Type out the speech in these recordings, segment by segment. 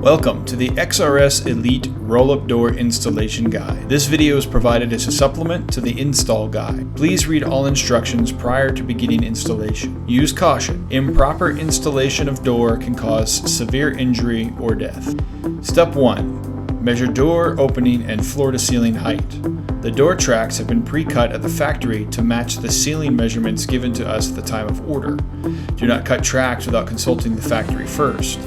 Welcome to the XRS Elite Roll-Up Door Installation Guide. This video is provided as a supplement to the install guide. Please read all instructions prior to beginning installation. Use caution. Improper installation of door can cause severe injury or death. Step 1. Measure door opening and floor-to-ceiling height. The door tracks have been pre-cut at the factory to match the ceiling measurements given to us at the time of order. Do not cut tracks without consulting the factory first.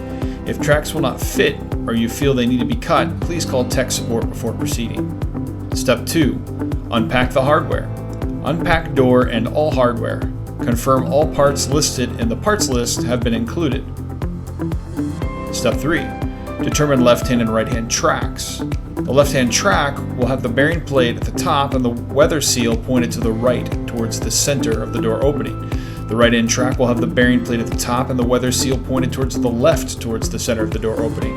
If tracks will not fit or you feel they need to be cut, please call tech support before proceeding. Step 2. Unpack the hardware. Unpack door and all hardware. Confirm all parts listed in the parts list have been included. Step 3. Determine left-hand and right-hand tracks. The left-hand track will have the bearing plate at the top and the weather seal pointed to the right towards the center of the door opening. The right-hand track will have the bearing plate at the top and the weather seal pointed towards the left towards the center of the door opening.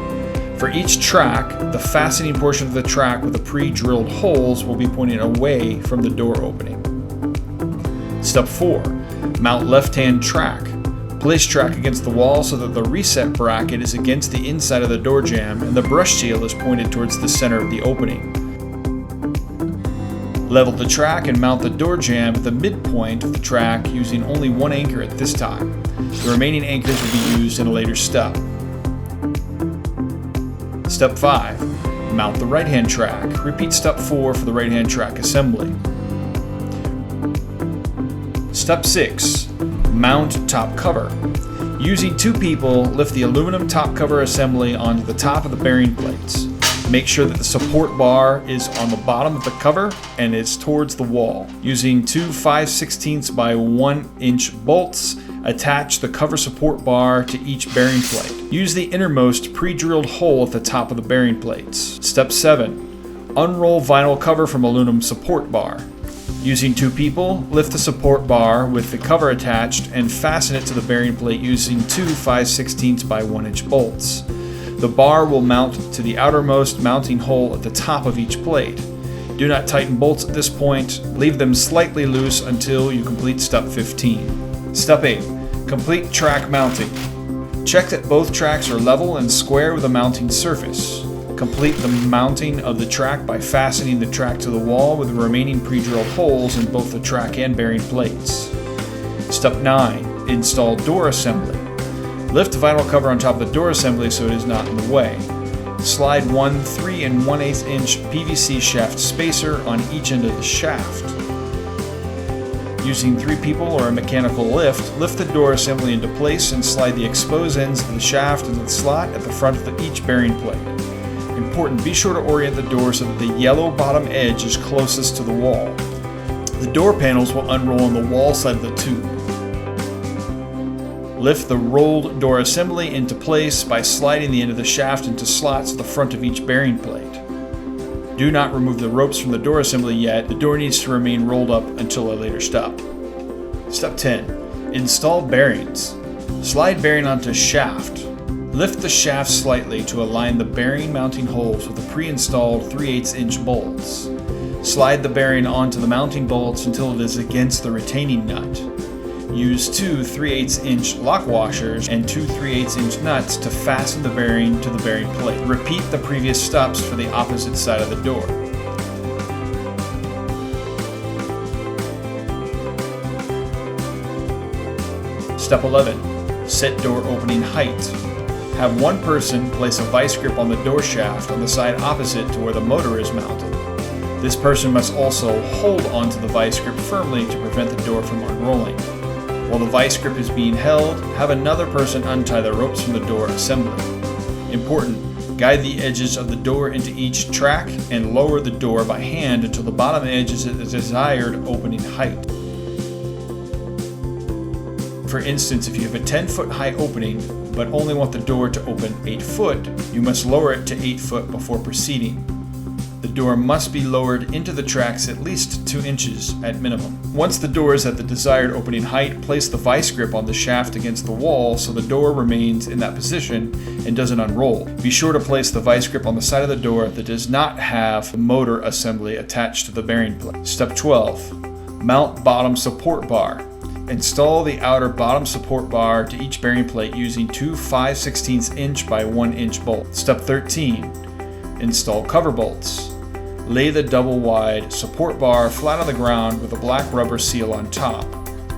For each track, the fastening portion of the track with the pre-drilled holes will be pointing away from the door opening. Step 4. Mount left-hand track. Place track against the wall so that the reset bracket is against the inside of the door jamb and the brush seal is pointed towards the center of the opening. Level the track and mount the door jamb at the midpoint of the track using only one anchor at this time. The remaining anchors will be used in a later step. Step 5. Mount the right-hand track. Repeat step 4 for the right-hand track assembly. Step 6. Mount top cover. Using 2 people, lift the aluminum top cover assembly onto the top of the bearing plates. Make sure that the support bar is on the bottom of the cover and is towards the wall. Using 2 5/16 by 1 inch bolts, attach the cover support bar to each bearing plate. Use the innermost pre-drilled hole at the top of the bearing plates. Step 7. Unroll vinyl cover from aluminum support bar. Using 2 people, lift the support bar with the cover attached and fasten it to the bearing plate using 2 5/16 by 1 inch bolts. The bar will mount to the outermost mounting hole at the top of each plate. Do not tighten bolts at this point. Leave them slightly loose until you complete step 15. Step 8. Complete track mounting. Check that both tracks are level and square with the mounting surface. Complete the mounting of the track by fastening the track to the wall with the remaining pre-drilled holes in both the track and bearing plates. Step 9. Install door assembly. Lift the vinyl cover on top of the door assembly so it is not in the way. Slide 1 3 1/8 inch PVC shaft spacer on each end of the shaft. Using 3 people or a mechanical lift the door assembly into place and slide the exposed ends of the shaft into the slot at the front of each bearing plate. Important, be sure to orient the door so that the yellow bottom edge is closest to the wall. The door panels will unroll on the wall side of the tube. Lift the rolled door assembly into place by sliding the end of the shaft into slots at the front of each bearing plate. Do not remove the ropes from the door assembly yet. The door needs to remain rolled up until a later step. Step 10. Install bearings. Slide bearing onto shaft. Lift the shaft slightly to align the bearing mounting holes with the pre-installed 3/8 inch bolts. Slide the bearing onto the mounting bolts until it is against the retaining nut. Use 2 3/8 inch lock washers and 2 3/8 inch nuts to fasten the bearing to the bearing plate. Repeat the previous steps for the opposite side of the door. Step 11. Set door opening height. Have one person place a vice grip on the door shaft on the side opposite to where the motor is mounted. This person must also hold onto the vice grip firmly to prevent the door from unrolling. While the vice grip is being held, have another person untie the ropes from the door assembly. Important, guide the edges of the door into each track and lower the door by hand until the bottom edge is at the desired opening height. For instance, if you have a 10-foot high opening but only want the door to open 8 foot, you must lower it to 8 foot before proceeding. The door must be lowered into the tracks at least 2 inches at minimum. Once the door is at the desired opening height, place the vice grip on the shaft against the wall so the door remains in that position and doesn't unroll. Be sure to place the vice grip on the side of the door that does not have the motor assembly attached to the bearing plate. Step 12. Mount bottom support bar. Install the outer bottom support bar to each bearing plate using two 5/16 inch by 1 inch bolts. Step 13. Install cover bolts. Lay the double wide support bar flat on the ground with a black rubber seal on top.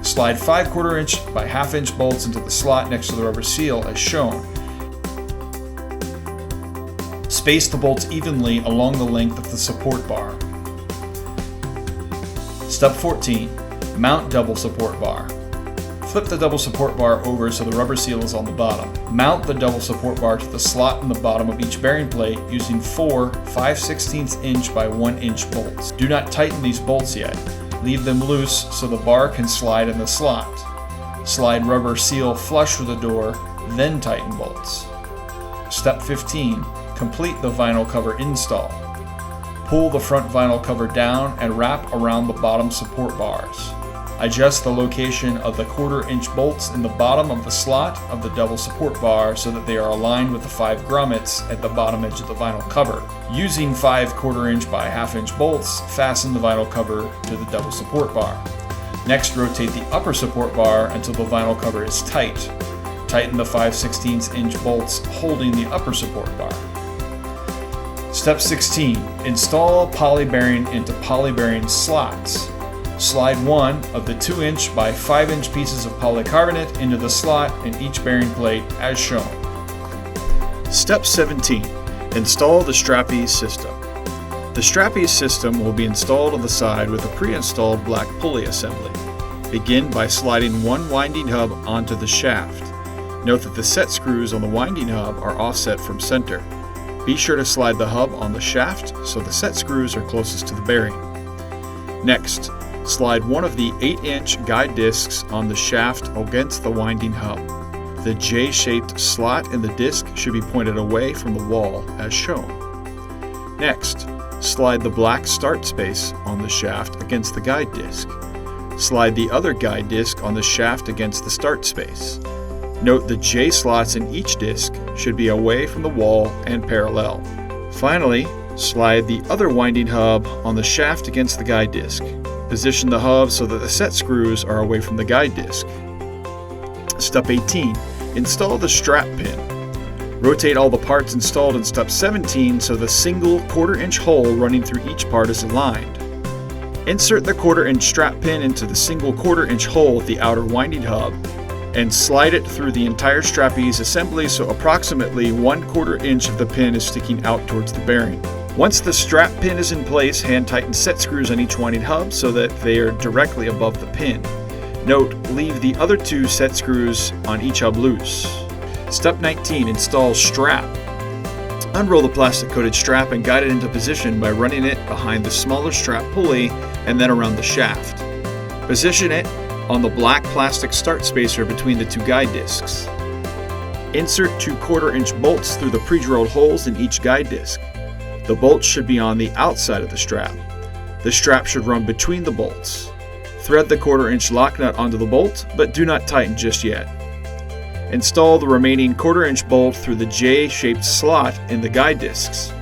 Slide 5/4 inch by 1/2 inch bolts into the slot next to the rubber seal as shown. Space the bolts evenly along the length of the support bar. Step 14. Mount double support bar. Flip the double support bar over so the rubber seal is on the bottom. Mount the double support bar to the slot in the bottom of each bearing plate using four 5/16 inch by 1 inch bolts. Do not tighten these bolts yet. Leave them loose so the bar can slide in the slot. Slide rubber seal flush with the door, then tighten bolts. Step 15. Complete the vinyl cover install. Pull the front vinyl cover down and wrap around the bottom support bars. Adjust the location of the 1/4 inch bolts in the bottom of the slot of the double support bar so that they are aligned with the 5 grommets at the bottom edge of the vinyl cover. Using 5/4 inch by 1/2 inch bolts, fasten the vinyl cover to the double support bar. Next, rotate the upper support bar until the vinyl cover is tight. Tighten the 5/16 inch bolts holding the upper support bar. Step 16. Install poly bearing into poly bearing slots. Slide one of the 2 inch by 5 inch pieces of polycarbonate into the slot in each bearing plate as shown. Step 17. Install the strap ease system. The strap ease system will be installed on the side with a pre-installed black pulley assembly. Begin by sliding one winding hub onto the shaft. Note that the set screws on the winding hub are offset from center. Be sure to slide the hub on the shaft so the set screws are closest to the bearing. Next, slide one of the 8 inch guide discs on the shaft against the winding hub. The J-shaped slot in the disc should be pointed away from the wall as shown. Next, slide the black start space on the shaft against the guide disc. Slide the other guide disc on the shaft against the start space. Note the J slots in each disc should be away from the wall and parallel. Finally, slide the other winding hub on the shaft against the guide disc. Position the hub so that the set screws are away from the guide disc. Step 18. Install the strap pin. Rotate all the parts installed in step 17 so the single 1/4 inch hole running through each part is aligned. Insert the 1/4 inch strap pin into the single 1/4 inch hole at the outer winding hub and slide it through the entire strap ease assembly so approximately 1/4 inch of the pin is sticking out towards the bearing. Once the strap pin is in place, hand tighten set screws on each winding hub so that they are directly above the pin. Note, leave the other 2 set screws on each hub loose. Step 19. Install strap. Unroll the plastic coated strap and guide it into position by running it behind the smaller strap pulley and then around the shaft. Position it on the black plastic start spacer between the 2 guide discs. Insert 2 1/4 inch bolts through the pre-drilled holes in each guide disc. The bolts should be on the outside of the strap. The strap should run between the bolts. Thread the 1/4 inch lock nut onto the bolt, but do not tighten just yet. Install the remaining 1/4 inch bolt through the J-shaped slot in the guide discs.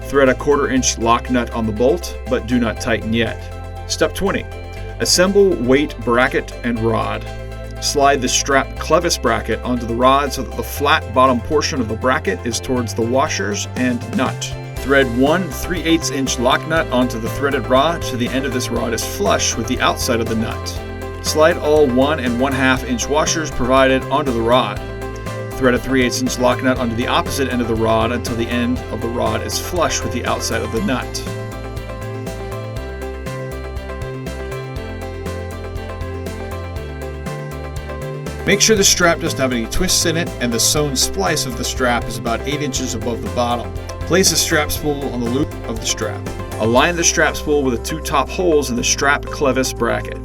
Thread a 1/4 inch lock nut on the bolt, but do not tighten yet. Step 20. Assemble weight bracket and rod. Slide the strap clevis bracket onto the rod so that the flat bottom portion of the bracket is towards the washers and nut. Thread one 3/8 inch lock nut onto the threaded rod so the end of this rod is flush with the outside of the nut. Slide all 1 1/2 inch washers provided onto the rod. Thread a 3/8 inch lock nut onto the opposite end of the rod until the end of the rod is flush with the outside of the nut. Make sure the strap doesn't have any twists in it and the sewn splice of the strap is about 8 inches above the bottom. Place a strap spool on the loop of the strap. Align the strap spool with the 2 top holes in the strap clevis bracket.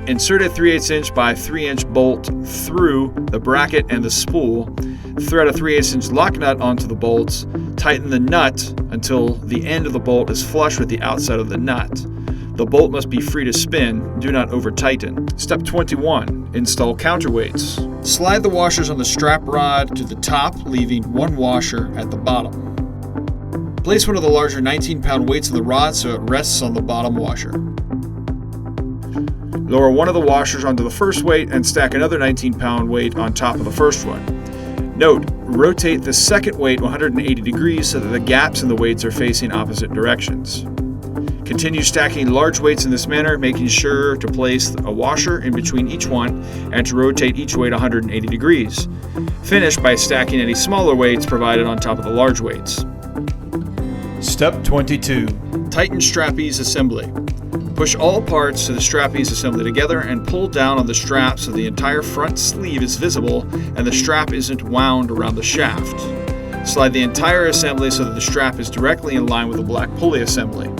Insert a 3/8 inch by 3 inch bolt through the bracket and the spool. Thread a 3/8 inch lock nut onto the bolts. Tighten the nut until the end of the bolt is flush with the outside of the nut. The bolt must be free to spin, do not over tighten. Step 21. Install counterweights. Slide the washers on the strap rod to the top, leaving 1 washer at the bottom. Place one of the larger 19-pound weights on the rod so it rests on the bottom washer. Lower one of the washers onto the first weight and stack another 19-pound weight on top of the first one. Note, rotate the second weight 180 degrees so that the gaps in the weights are facing opposite directions. Continue stacking large weights in this manner, making sure to place a washer in between each one and to rotate each weight 180 degrees. Finish by stacking any smaller weights provided on top of the large weights. Step 22. Tighten strapeze assembly. Push all parts to the strapeze assembly together and pull down on the strap so the entire front sleeve is visible and the strap isn't wound around the shaft. Slide the entire assembly so that the strap is directly in line with the black pulley assembly.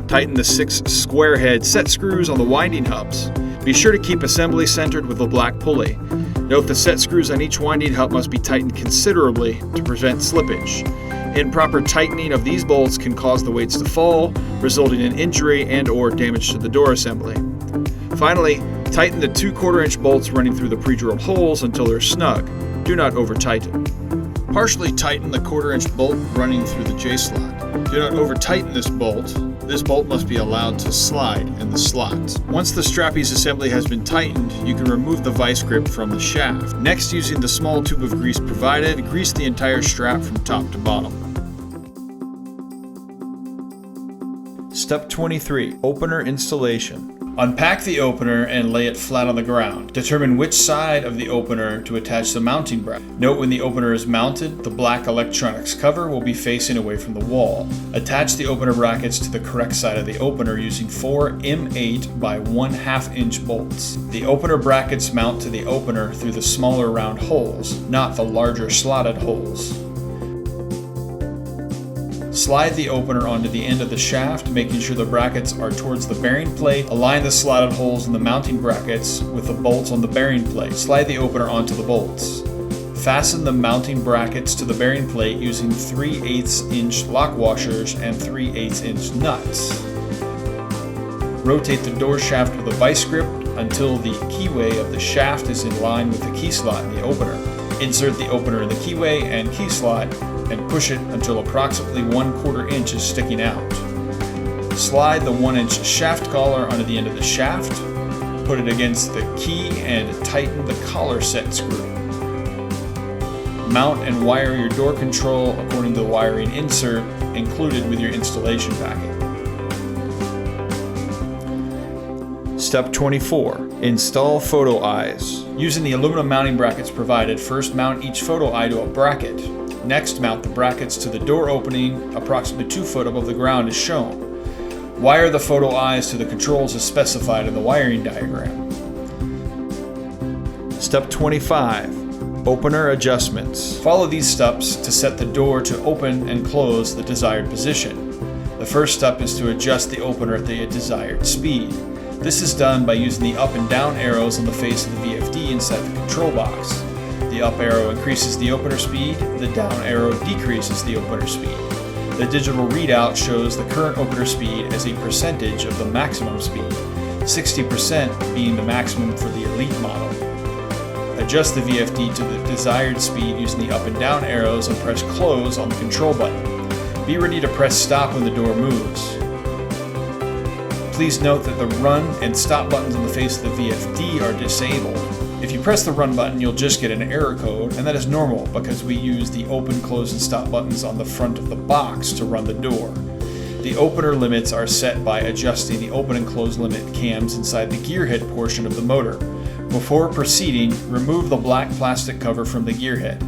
Tighten the 6 square head set screws on the winding hubs. Be sure to keep assembly centered with the black pulley. Note the set screws on each winding hub must be tightened considerably to prevent slippage. Improper tightening of these bolts can cause the weights to fall, resulting in injury and/or damage to the door assembly. Finally, tighten the 2/4 inch bolts running through the pre-drilled holes until they're snug. Do not over-tighten. Partially tighten the 1/4 inch bolt running through the J-slot. Do not over-tighten this bolt. This bolt must be allowed to slide in the slot. Once the strapeze assembly has been tightened, you can remove the vice grip from the shaft. Next, using the small tube of grease provided, grease the entire strap from top to bottom. Step 23. Opener installation. Unpack the opener and lay it flat on the ground. Determine which side of the opener to attach the mounting bracket. Note when the opener is mounted, the black electronics cover will be facing away from the wall. Attach the opener brackets to the correct side of the opener using 4 M8 by 1/2 inch bolts. The opener brackets mount to the opener through the smaller round holes, not the larger slotted holes. Slide the opener onto the end of the shaft, making sure the brackets are towards the bearing plate. Align the slotted holes in the mounting brackets with the bolts on the bearing plate. Slide the opener onto the bolts. Fasten the mounting brackets to the bearing plate using 3/8 inch lock washers and 3/8 inch nuts. Rotate the door shaft with a vice grip until the keyway of the shaft is in line with the key slot in the opener. Insert the opener in the keyway and key slot and push it until approximately 1/4 inch is sticking out. Slide the 1 inch shaft collar onto the end of the shaft, put it against the key and tighten the collar set screw. Mount and wire your door control according to the wiring insert included with your installation packet. Step 24. Install photo eyes. Using the aluminum mounting brackets provided, first mount each photo eye to a bracket. Next, mount the brackets to the door opening approximately 2 foot above the ground as shown. Wire the photo eyes to the controls as specified in the wiring diagram. Step 25. Opener adjustments. Follow these steps to set the door to open and close the desired position. The first step is to adjust the opener at the desired speed. This is done by using the up and down arrows on the face of the VFD inside the control box. The up arrow increases the opener speed, the down arrow decreases the opener speed. The digital readout shows the current opener speed as a percentage of the maximum speed, 60% being the maximum for the Elite model. Adjust the VFD to the desired speed using the up and down arrows and press close on the control button. Be ready to press stop when the door moves. Please note that the run and stop buttons on the face of the VFD are disabled. If you press the run button, you'll just get an error code, and that is normal because we use the open, close, and stop buttons on the front of the box to run the door. The opener limits are set by adjusting the open and close limit cams inside the gearhead portion of the motor. Before proceeding, remove the black plastic cover from the gearhead.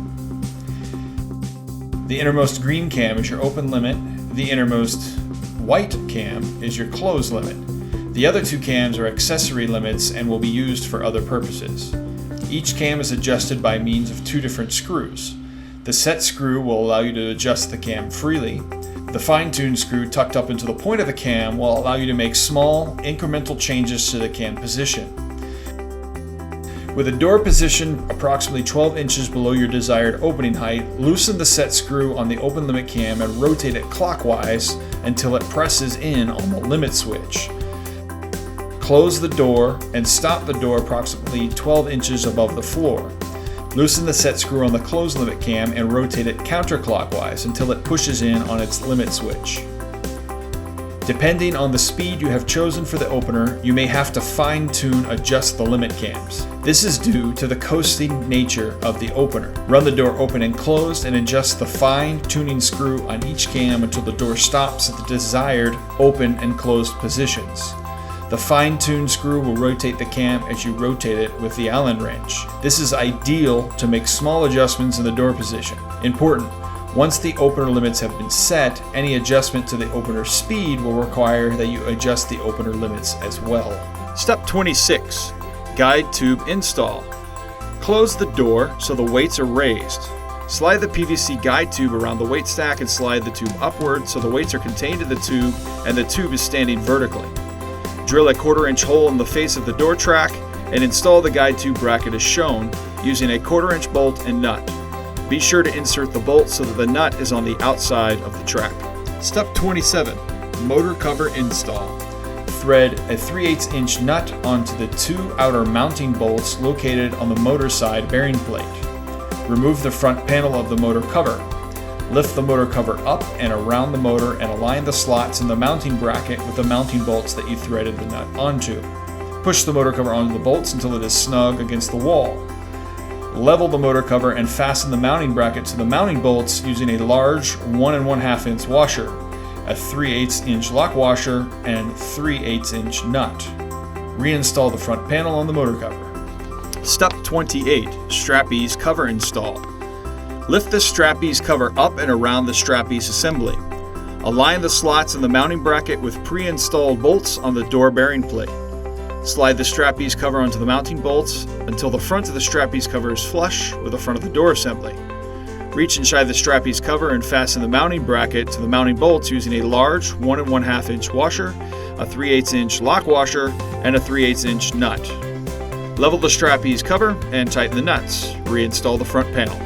The innermost green cam is your open limit. The innermost white cam is your close limit. The other 2 cams are accessory limits and will be used for other purposes. Each cam is adjusted by means of 2 different screws. The set screw will allow you to adjust the cam freely. The fine-tuned screw tucked up into the point of the cam will allow you to make small, incremental changes to the cam position. With a door position approximately 12 inches below your desired opening height, loosen the set screw on the open limit cam and rotate it clockwise until it presses in on the limit switch. Close the door and stop the door approximately 12 inches above the floor. Loosen the set screw on the close limit cam and rotate it counterclockwise until it pushes in on its limit switch. Depending on the speed you have chosen for the opener, you may have to fine-tune adjust the limit cams. This is due to the coasting nature of the opener. Run the door open and closed and adjust the fine-tuning screw on each cam until the door stops at the desired open and closed positions. The fine-tuned screw will rotate the cam as you rotate it with the Allen wrench. This is ideal to make small adjustments in the door position. Important: once the opener limits have been set, any adjustment to the opener speed will require that you adjust the opener limits as well. Step 26. Guide tube install. Close the door so the weights are raised. Slide the PVC guide tube around the weight stack and slide the tube upward so the weights are contained in the tube and the tube is standing vertically. Drill a 1/4-inch hole in the face of the door track and install the guide tube bracket as shown using a 1/4-inch bolt and nut. Be sure to insert the bolt so that the nut is on the outside of the track. Step 27. Motor cover install. Thread a 3/8-inch nut onto the 2 outer mounting bolts located on the motor side bearing plate. Remove the front panel of the motor cover. Lift the motor cover up and around the motor and align the slots in the mounting bracket with the mounting bolts that you threaded the nut onto. Push the motor cover onto the bolts until it is snug against the wall. Level the motor cover and fasten the mounting bracket to the mounting bolts using a large 1 1/2-inch washer, a 3/8-inch lock washer, and 3/8-inch nut. Reinstall the front panel on the motor cover. Step 28. Strap-ease cover install. Lift the strap-ease cover up and around the strap-ease assembly. Align the slots in the mounting bracket with pre-installed bolts on the door bearing plate. Slide the strap-ease cover onto the mounting bolts until the front of the strap-ease cover is flush with the front of the door assembly. Reach inside the strap-ease cover and fasten the mounting bracket to the mounting bolts using a large 1 1/2-inch washer, a 3/8-inch lock washer, and a 3/8-inch nut. Level the strap-ease cover and tighten the nuts. Reinstall the front panel.